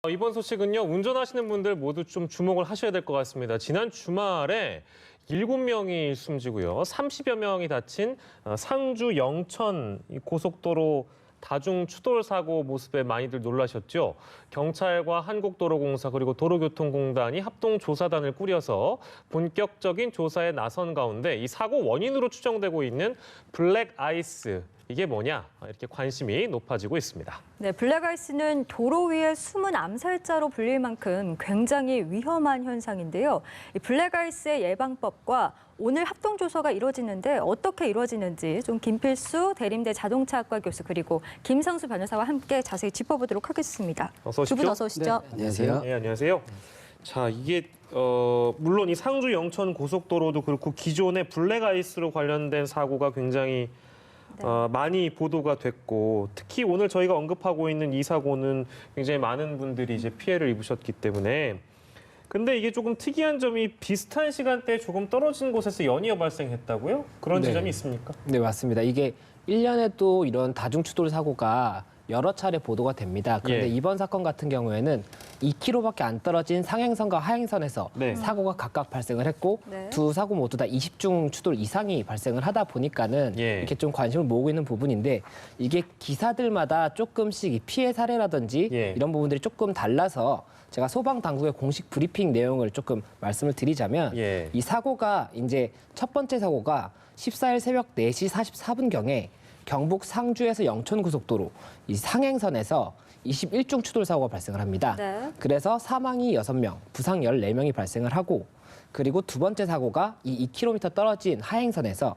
이번 소식은요, 운전하시는 분들 모두 좀 주목을 하셔야 될 것 같습니다. 지난 주말에 7명이 숨지고요, 30여 명이 다친 상주 영천 고속도로 다중 추돌 사고 모습에 많이들 놀라셨죠. 경찰과 한국도로공사 그리고 도로교통공단이 합동조사단을 꾸려서 본격적인 조사에 나선 가운데 이 사고 원인으로 추정되고 있는 블랙아이스, 이게 뭐냐, 이렇게 관심이 높아지고 있습니다. 네, 블랙아이스는 도로 위의 숨은 암살자로 불릴 만큼 굉장히 위험한 현상인데요. 이 블랙아이스의 예방법과 오늘 합동조사가 이루어지는데 어떻게 이루어지는지 좀 김필수 대림대 자동차학과 교수 그리고 김상수 변호사와 함께 자세히 짚어보도록 하겠습니다. 어서 오십시오. 두 분 어서 오시죠. 네, 안녕하세요. 네, 안녕하세요. 자, 이게 물론 이 상주 영천 고속도로도 그렇고 기존의 블랙아이스로 관련된 사고가 굉장히 많이 보도가 됐고, 특히 오늘 저희가 언급하고 있는 이 사고는 굉장히 많은 분들이 이제 피해를 입으셨기 때문에, 근데 이게 조금 특이한 점이 비슷한 시간대에 조금 떨어진 곳에서 연이어 발생했다고요? 그런 지점이 있습니까? 네, 맞습니다. 이게 1년에 또 이런 다중추돌 사고가 여러 차례 보도가 됩니다. 그런데 예. 이번 사건 같은 경우에는 2km밖에 안 떨어진 상행선과 하행선에서 네. 사고가 각각 발생을 했고 네. 두 사고 모두 다 20중 추돌 이상이 발생을 하다 보니까는 예. 이렇게 좀 관심을 모으고 있는 부분인데, 이게 기사들마다 조금씩 이 피해 사례라든지 예. 이런 부분들이 조금 달라서 제가 소방 당국의 공식 브리핑 내용을 조금 말씀을 드리자면, 예. 이 사고가 이제 첫 번째 사고가 14일 새벽 4시 44분경에 경북 상주에서 영천고속도로 이 상행선에서 21중 추돌 사고가 발생을 합니다. 네. 그래서 사망이 6명, 부상 14명이 발생을 하고, 그리고 두 번째 사고가 이 2km 떨어진 하행선에서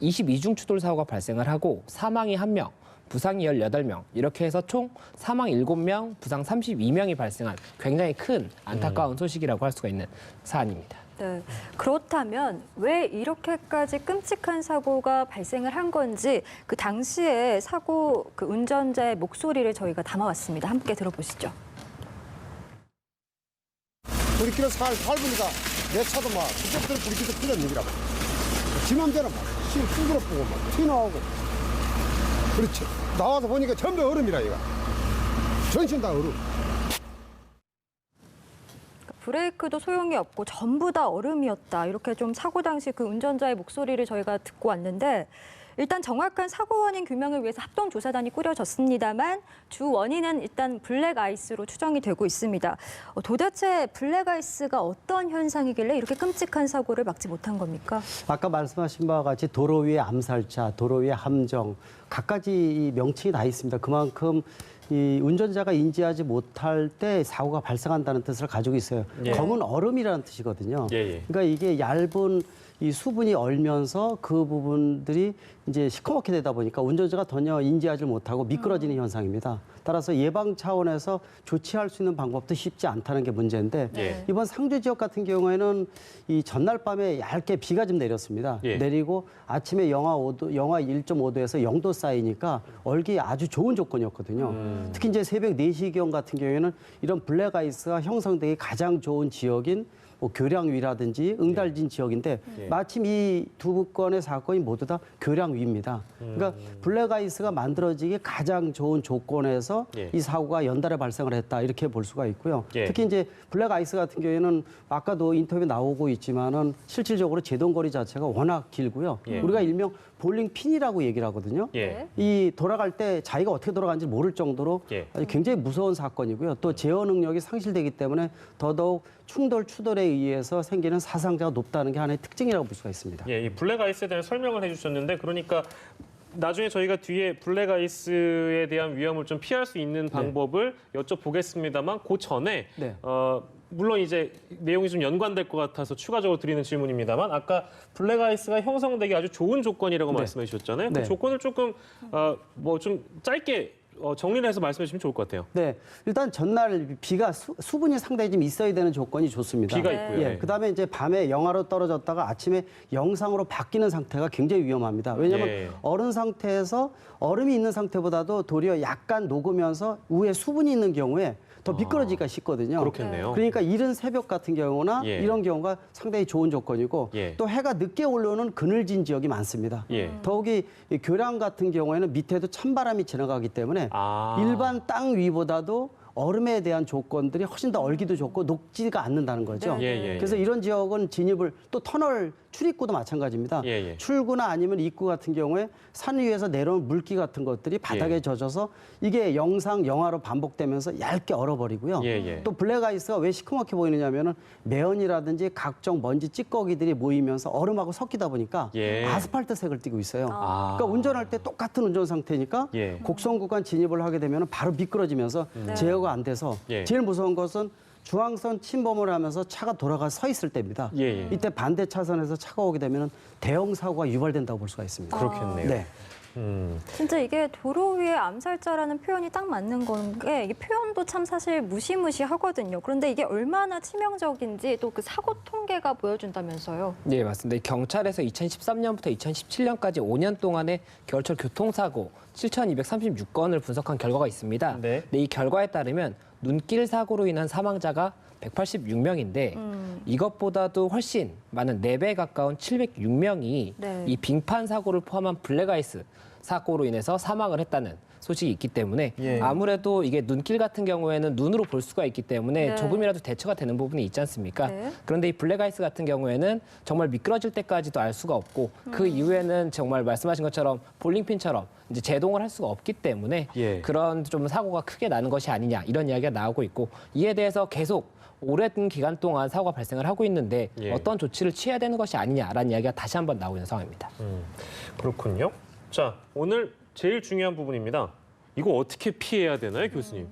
22중 추돌 사고가 발생을 하고 사망이 1명, 부상이 18명, 이렇게 해서 총 사망 7명, 부상 32명이 발생한 굉장히 큰 안타까운 소식이라고 할 수가 있는 사안입니다. 네. 그렇다면 왜 이렇게까지 끔찍한 사고가 발생을 한 건지 그 당시에 사고 그 운전자의 목소리를 저희가 담아왔습니다. 함께 들어보시죠. 브리키를 밟으니까 내 차도 막 그쪽들 브리키도 풀렸는 거라고. 지 맘대로 막 실 쑥으로 보고 막 튀어나오고. 그렇지. 나와서 보니까 전부 얼음이라 이거. 전신 다 얼음. 브레이크도 소용이 없고 전부 다 얼음이었다. 이렇게 좀 사고 당시 그 운전자의 목소리를 저희가 듣고 왔는데, 일단 정확한 사고 원인 규명을 위해서 합동조사단이 꾸려졌습니다만 주 원인은 일단 블랙아이스로 추정이 되고 있습니다. 도대체 블랙아이스가 어떤 현상이길래 이렇게 끔찍한 사고를 막지 못한 겁니까? 아까 말씀하신 바와 같이 도로 위의 암살자, 도로 위의 함정, 갖가지 명칭이 다 있습니다. 그만큼 이 운전자가 인지하지 못할 때 사고가 발생한다는 뜻을 가지고 있어요. 예. 검은 얼음이라는 뜻이거든요. 예. 그러니까 이게 얇은 이 수분이 얼면서 그 부분들이 이제 시커멓게 되다 보니까 운전자가 전혀 인지하지 못하고 미끄러지는 현상입니다. 따라서 예방 차원에서 조치할 수 있는 방법도 쉽지 않다는 게 문제인데, 예. 이번 상주 지역 같은 경우에는 이 전날 밤에 얇게 비가 좀 내렸습니다. 예. 내리고 아침에 영하 1.5도에서 0도 쌓이니까 얼기 아주 좋은 조건이었거든요. 특히 이제 새벽 4시경 같은 경우에는 이런 블랙아이스가 형성되기 가장 좋은 지역인 뭐 교량위라든지 응달진 지역인데, 예. 마침 이 두 건의 사건이 모두 다 교량위입니다. 그러니까 블랙아이스가 만들어지기 가장 좋은 조건에서 예. 이 사고가 연달아 발생을 했다, 이렇게 볼 수가 있고요. 예. 특히 이제 블랙아이스 같은 경우에는 아까도 인터뷰에 나오고 있지만은 실질적으로 제동거리 자체가 워낙 길고요. 예. 우리가 일명 볼링핀이라고 얘기를 하거든요. 예. 이 돌아갈 때 자기가 어떻게 돌아가는지 모를 정도로 예. 아주 굉장히 무서운 사건이고요. 또 제어 능력이 상실되기 때문에 더더욱 추돌에 의해서 생기는 사상자가 높다는 게 하나의 특징이라고 볼 수가 있습니다. 예, 이 블랙아이스에 대한 설명을 해주셨는데, 그러니까 나중에 저희가 뒤에 블랙아이스에 대한 위험을 좀 피할 수 있는 방법을 여쭤보겠습니다만, 그 전에 네. 물론 이제 내용이 좀 연관될 것 같아서 추가적으로 드리는 질문입니다만, 아까 블랙아이스가 형성되기 아주 좋은 조건이라고 말씀해 주셨잖아요. 그 네. 조건을 조금 뭐 좀 짧게 정리를 해서 말씀해 주시면 좋을 것 같아요. 네, 일단 전날 비가 수분이 상당히 좀 있어야 되는 조건이 좋습니다. 비가 네. 있고요. 예, 그다음에 이제 밤에 영하로 떨어졌다가 아침에 영상으로 바뀌는 상태가 굉장히 위험합니다. 왜냐하면 예. 얼은 상태에서 얼음이 있는 상태보다도 도리어 약간 녹으면서 위에 수분이 있는 경우에 더 미끄러지기가 쉽거든요. 그렇겠네요. 그러니까 이른 새벽 같은 경우나 예. 이런 경우가 상당히 좋은 조건이고, 예. 또 해가 늦게 올라오는 그늘진 지역이 많습니다. 예. 더욱이 이 교량 같은 경우에는 밑에도 찬바람이 지나가기 때문에 아. 일반 땅 위보다도 얼음에 대한 조건들이 훨씬 더 얼기도 좋고 녹지가 않는다는 거죠. 네. 예, 예, 그래서 예. 이런 지역은 진입을 또 터널 출입구도 마찬가지입니다. 예, 예. 출구나 아니면 입구 같은 경우에 산 위에서 내려온 물기 같은 것들이 바닥에 예. 젖어서 이게 영화로 반복되면서 얇게 얼어버리고요. 예, 예. 또 블랙아이스가 왜 시커멓게 보이느냐면은 매연이라든지 각종 먼지 찌꺼기들이 모이면서 얼음하고 섞이다 보니까 예. 아스팔트색을 띠고 있어요. 아. 그러니까 운전할 때 똑같은 운전 상태니까 예. 곡선 구간 진입을 하게 되면 바로 미끄러지면서 제어가 안 돼서 예. 제일 무서운 것은 중앙선 침범을 하면서 차가 돌아가 서 있을 때입니다. 예, 예. 이때 반대 차선에서 차가 오게 되면 대형 사고가 유발된다고 볼 수가 있습니다. 그렇겠네요. 네. 진짜 이게 도로 위에 암살자라는 표현이 딱 맞는 건 게 이게 표현도 참 사실 무시무시하거든요. 그런데 이게 얼마나 치명적인지 또 그 사고 통계가 보여준다면서요. 네, 맞습니다. 이 경찰에서 2013년부터 2017년까지 5년 동안의 겨울철 교통사고 7,236건을 분석한 결과가 있습니다. 네. 이 결과에 따르면 눈길 사고로 인한 사망자가 186명인데 이것보다도 훨씬 많은 4배 가까운 706명이 네. 이 빙판 사고를 포함한 블랙아이스 사고로 인해서 사망을 했다는 소식이 있기 때문에 예. 아무래도 이게 눈길 같은 경우에는 눈으로 볼 수가 있기 때문에 네. 조금이라도 대처가 되는 부분이 있지 않습니까? 네. 그런데 이 블랙아이스 같은 경우에는 정말 미끄러질 때까지도 알 수가 없고 그 이후에는 정말 말씀하신 것처럼 볼링핀처럼 이제 제동을 할 수가 없기 때문에 예. 그런 좀 사고가 크게 나는 것이 아니냐 이런 이야기가 나오고 있고 이에 대해서 계속 오랜 기간 동안 사고가 발생을 하고 있는데 예. 어떤 조치를 취해야 되는 것이 아니냐라는 이야기가 다시 한번 나오고 있는 상황입니다. 그렇군요. 자, 오늘 제일 중요한 부분입니다. 이거 어떻게 피해야 되나요, 교수님?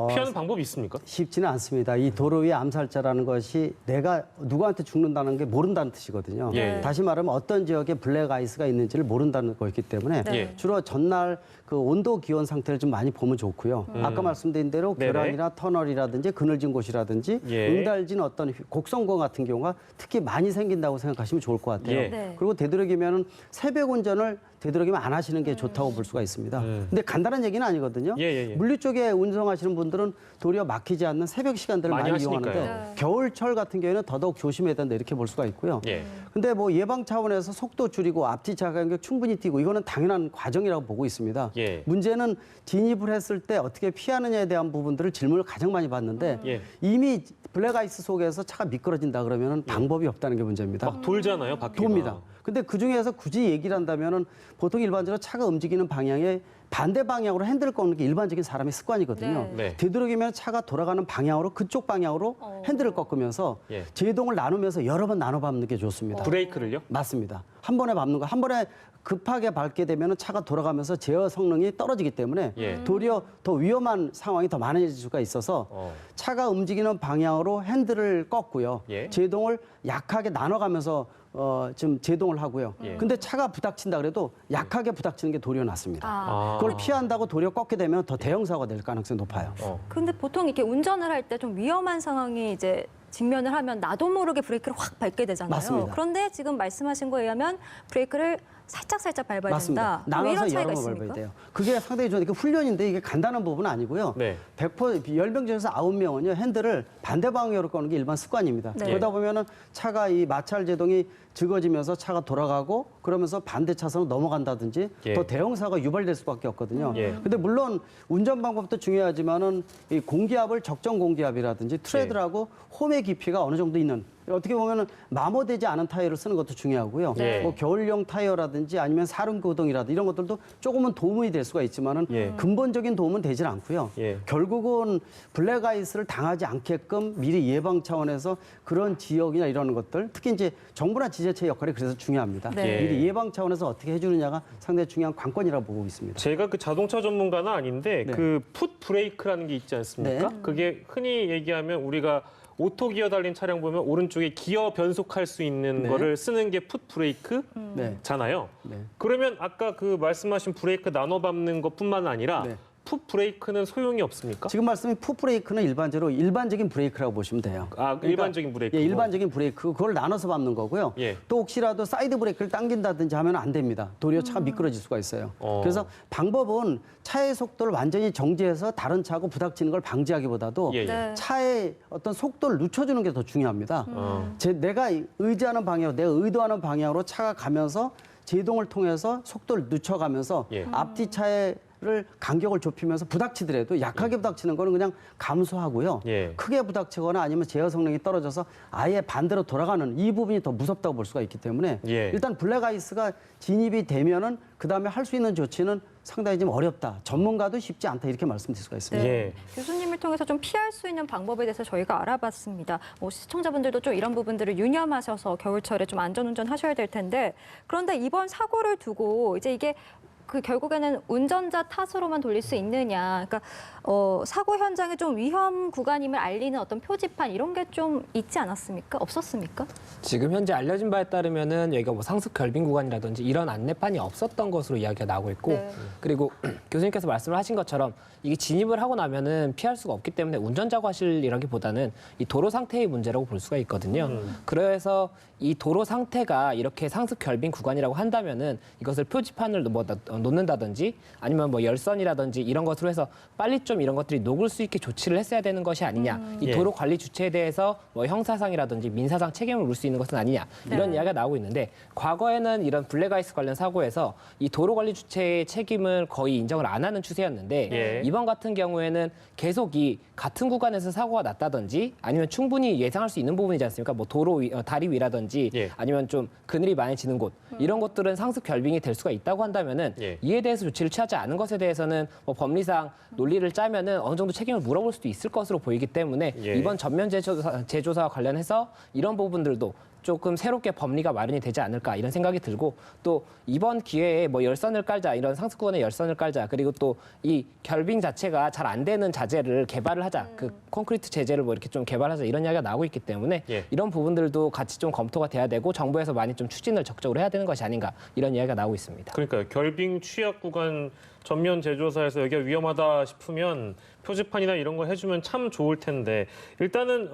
피하는 방법이 있습니까? 쉽지는 않습니다. 이 도로 위의 암살자라는 것이 내가 누구한테 죽는다는 게 모른다는 뜻이거든요. 예. 다시 말하면 어떤 지역에 블랙아이스가 있는지를 모른다는 거였기 때문에 네. 주로 전날 그 온도 기온 상태를 좀 많이 보면 좋고요. 아까 말씀드린 대로 네네. 교란이나 터널이라든지 그늘진 곳이라든지 예. 응달진 어떤 곡선고 같은 경우가 특히 많이 생긴다고 생각하시면 좋을 것 같아요. 예. 네. 그리고 되도록이면 새벽 운전을 되도록이면 안 하시는 게 좋다고 볼 수가 있습니다. 근데 간단한 얘기는 아니거든요. 예. 물류 쪽에 운송하시는 분들은 도리어 막히지 않는 새벽 시간대를 많이 많이 하시니까요. 이용하는데 네. 겨울철 같은 경우에는 더더욱 조심해야 된다 이렇게 볼 수가 있고요. 예. 근데 뭐 예방 차원에서 속도 줄이고 앞뒤 차 간격 충분히 띄고 이거는 당연한 과정이라고 보고 있습니다. 예. 문제는 진입을 했을 때 어떻게 피하느냐에 대한 부분들을 질문을 가장 많이 받는데 예. 이미 블랙아이스 속에서 차가 미끄러진다 그러면은 방법이 없다는 게 문제입니다. 막 돌잖아요, 바퀴가. 돕니다. 근데 그 중에서 굳이 얘기를 한다면은 보통 일반적으로 차가 움직이는 방향에 반대 방향으로 핸들을 꺾는 게 일반적인 사람의 습관이거든요. 네. 네. 되도록이면 차가 돌아가는 방향으로 그쪽 방향으로 핸들을 꺾으면서 예. 제동을 나누면서 여러 번 나눠 밟는 게 좋습니다. 브레이크를요? 맞습니다. 한 번에 밟는 거, 한 번에 급하게 밟게 되면 차가 돌아가면서 제어 성능이 떨어지기 때문에 예. 도리어 더 위험한 상황이 더 많아질 수가 있어서 차가 움직이는 방향으로 핸들을 꺾고요. 예. 제동을 약하게 나눠가면서 좀 제동을 하고요. 예. 근데 차가 부닥친다 그래도 약하게 부닥치는 게 도리어 낫습니다. 아. 그걸 피한다고 도리어 꺾게 되면 더 대형 사고가 될 가능성이 높아요. 근데 보통 이렇게 운전을 할 때 좀 위험한 상황이 이제 직면을 하면 나도 모르게 브레이크를 확 밟게 되잖아요. 맞습니다. 그런데 지금 말씀하신 거에 의하면 브레이크를 살짝 밟아야 맞습니다. 된다. 왜 이런 나눠서 차이가 여러 번 있습니까? 밟아야 돼요. 그게 상당히 좋은 그 훈련인데 이게 간단한 부분은 아니고요. 네. 100% 10명 중에서 9명은요. 핸들을 반대 방향으로 꺾는 게 일반 습관입니다. 네. 그러다 보면은 차가 이 마찰 제동이 적어지면서 차가 돌아가고 그러면서 반대 차선으로 넘어간다든지 예. 더 대형 사고가 유발될 수밖에 없거든요. 예. 근데 물론 운전 방법도 중요하지만은 이 공기압을 적정 공기압이라든지 트레드라고 홈의 깊이가 어느 정도 있는 어떻게 보면은 마모되지 않은 타이어를 쓰는 것도 중요하고요. 네. 뭐 겨울용 타이어라든지 아니면 사륜구동이라든지 이런 것들도 조금은 도움이 될 수가 있지만은 예. 근본적인 도움은 되질 않고요. 예. 결국은 블랙아이스를 당하지 않게끔 미리 예방 차원에서 그런 지역이나 이런 것들 특히 이제 정부나 지자체의 역할이 그래서 중요합니다. 네. 미리 예방 차원에서 어떻게 해주느냐가 상당히 중요한 관건이라고 보고 있습니다. 제가 그 자동차 전문가는 아닌데 네. 그 풋 브레이크라는 게 있지 않습니까? 네. 그게 흔히 얘기하면 우리가 오토 기어 달린 차량 보면 오른쪽에 기어 변속할 수 있는 네. 거를 쓰는 게 풋 브레이크잖아요. 네. 그러면 아까 그 말씀하신 브레이크 나눠 밟는 것뿐만 아니라 네. 풋 브레이크는 소용이 없습니까? 지금 말씀인 풋 브레이크는 일반적인 브레이크라고 보시면 돼요. 아, 일반적인 브레이크. 예, 일반적인 브레이크 그걸 나눠서 밟는 거고요. 예. 또 혹시라도 사이드 브레이크를 당긴다든지 하면 안 됩니다. 도리어 차가 미끄러질 수가 있어요. 그래서 방법은 차의 속도를 완전히 정지해서 다른 차하고 부닥치는 걸 방지하기보다도 예, 예. 네. 차의 어떤 속도를 늦춰주는 게 더 중요합니다. 어. 내가 의지하는 방향으로 내가 의도하는 방향으로 차가 가면서 제동을 통해서 속도를 늦춰가면서 예. 앞뒤 차의 간격을 좁히면서 부닥치더라도 약하게 부닥치는 거는 그냥 감소하고요. 예. 크게 부닥치거나 아니면 제어 성능이 떨어져서 아예 반대로 돌아가는 이 부분이 더 무섭다고 볼 수가 있기 때문에 예. 일단 블랙아이스가 진입이 되면은 그다음에 할 수 있는 조치는 상당히 좀 어렵다. 전문가도 쉽지 않다 이렇게 말씀드릴 수가 있습니다. 예. 교수님을 통해서 좀 피할 수 있는 방법에 대해서 저희가 알아봤습니다. 시청자분들도 좀 이런 부분들을 유념하셔서 겨울철에 좀 안전운전 하셔야 될 텐데 그런데 이번 사고를 두고 이제 이게 결국에는 운전자 탓으로만 돌릴 수 있느냐. 그러니까 사고 현장에 좀 위험 구간임을 알리는 어떤 표지판 이런 게 좀 있지 않았습니까? 없었습니까? 지금 현재 알려진 바에 따르면은 여기가 뭐 상습 결빙 구간이라든지 이런 안내판이 없었던 것으로 이야기가 나오고 있고 네. 그리고 교수님께서 말씀을 하신 것처럼 이게 진입을 하고 나면은 피할 수가 없기 때문에 운전자가 하실이라기보다는 이 도로 상태의 문제라고 볼 수가 있거든요. 그래서 이 도로 상태가 이렇게 상습 결빙 구간이라고 한다면은 이것을 표지판을 뭐 놓는다든지 아니면 뭐 열선이라든지 이런 것으로 해서 빨리 좀 이런 것들이 녹을 수 있게 조치를 했어야 되는 것이 아니냐. 이 예. 도로 관리 주체에 대해서 뭐 형사상이라든지 민사상 책임을 물 수 있는 것은 아니냐. 이런 네. 이야기가 나오고 있는데 과거에는 이런 블랙아이스 관련 사고에서 이 도로 관리 주체의 책임을 거의 인정을 안 하는 추세였는데 예. 이번 같은 경우에는 계속 이 같은 구간에서 사고가 났다든지 아니면 충분히 예상할 수 있는 부분이지 않습니까? 뭐 도로 위, 다리 위라든지 예. 아니면 좀 그늘이 많이 지는 곳 이런 것들은 상습 결빙이 될 수가 있다고 한다면은 예. 이에 대해서 조치를 취하지 않은 것에 대해서는 뭐 법리상 논리를 짜면은 어느 정도 책임을 물어볼 수도 있을 것으로 보이기 때문에 예. 이번 전면 제조사와 관련해서 이런 부분들도 조금 새롭게 법리가 마련이 되지 않을까 이런 생각이 들고 또 이번 기회에 뭐 열선을 깔자 이런 상습 구간에 열선을 깔자 그리고 또 이 결빙 자체가 잘 안 되는 자재를 개발을 하자 그 콘크리트 재재를 뭐 이렇게 좀 개발하자 이런 이야기가 나오고 있기 때문에 예. 이런 부분들도 같이 좀 검토가 돼야 되고 정부에서 많이 좀 추진을 적극적으로 해야 되는 것이 아닌가 이런 이야기가 나오고 있습니다. 그러니까요. 결빙 취약 구간 전면 제조사에서 여기가 위험하다 싶으면 표지판이나 이런 거 해주면 참 좋을 텐데 일단은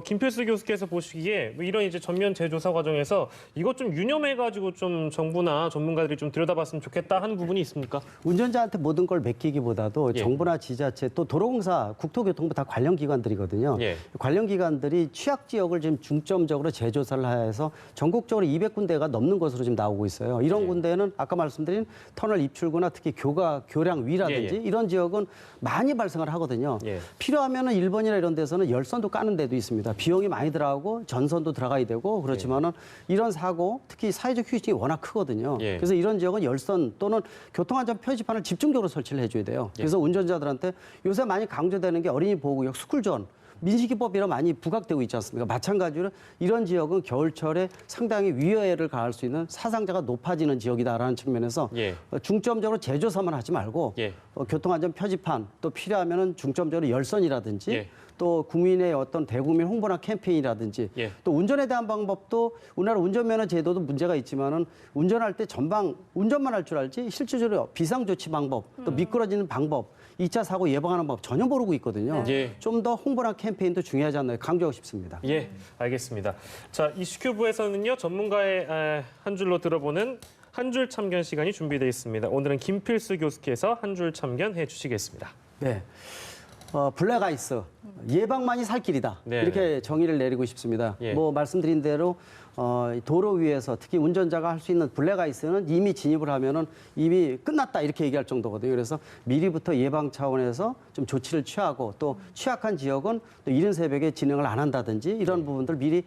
김필수 교수께서 보시기에 뭐 이런 이제 전면 제조사 과정에서 이것 좀 유념해가지고 좀 정부나 전문가들이 좀 들여다봤으면 좋겠다 하는 부분이 있습니까? 운전자한테 모든 걸 맡기기보다도 예. 정부나 지자체 또 도로공사, 국토교통부 다 관련 기관들이거든요. 예. 관련 기관들이 취약 지역을 지금 중점적으로 재조사를 해서 전국적으로 200군데가 넘는 것으로 지금 나오고 있어요. 이런 예. 군데는 아까 말씀드린 터널 입출구나 특히 교량 위라든지 예, 예. 이런 지역은 많이 발생을 하거든요. 예. 필요하면은 일본이나 이런 데서는 열선도 까는 데도 있습니다. 비용이 많이 들어가고 전선도 들어가야 되고 그렇지만은 이런 사고 특히 사회적 휴식이 워낙 크거든요. 예. 그래서 이런 지역은 열선 또는 교통안전 표지판을 집중적으로 설치를 해줘야 돼요. 그래서 운전자들한테 요새 많이 강조되는 게 어린이 보호구역 스쿨존. 민식이법이라 많이 부각되고 있지 않습니까? 마찬가지로 이런 지역은 겨울철에 상당히 위험을 가할 수 있는 사상자가 높아지는 지역이다라는 측면에서 예. 중점적으로 재조사만 하지 말고 예. 교통안전 표지판 또 필요하면은 중점적으로 열선이라든지 예. 또 국민의 어떤 대국민 홍보나 캠페인이라든지 예. 또 운전에 대한 방법도 우리나라 운전면허 제도도 문제가 있지만은 운전할 때 전방 운전만 할 줄 알지 실질적으로 비상조치 방법 또 미끄러지는 방법 2차 사고 예방하는 방법 전혀 모르고 있거든요. 예. 좀 더 홍보나 캠페인도 중요하지 않나요? 강조하고 싶습니다. 예, 알겠습니다. 자, 이슈큐브에서는요 전문가의 한 줄로 들어보는 한 줄 참견 시간이 준비되어 있습니다. 오늘은 김필수 교수께서 한 줄 참견해 주시겠습니다. 네. 블랙아이스 예방만이 살 길이다 네, 이렇게 정의를 내리고 싶습니다. 예. 뭐 말씀드린 대로 도로 위에서 특히 운전자가 할 수 있는 블랙아이스는 이미 진입을 하면은 이미 끝났다 이렇게 얘기할 정도거든요. 그래서 미리부터 예방 차원에서 좀 조치를 취하고 또 취약한 지역은 또 이른 새벽에 진행을 안 한다든지 이런 부분들 미리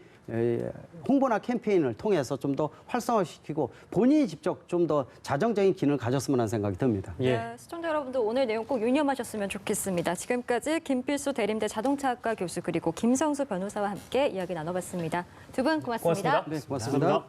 홍보나 캠페인을 통해서 좀 더 활성화시키고 본인이 직접 좀 더 자정적인 기능을 가졌으면 하는 생각이 듭니다. 예. 네, 시청자 여러분들 오늘 내용 꼭 유념하셨으면 좋겠습니다. 지금까지 김필수 대림대 자동차학과 교수 그리고 김성수 변호사와 함께 이야기 나눠봤습니다. 두 분 고맙습니다. 고맙습니다. 네, 고맙습니다.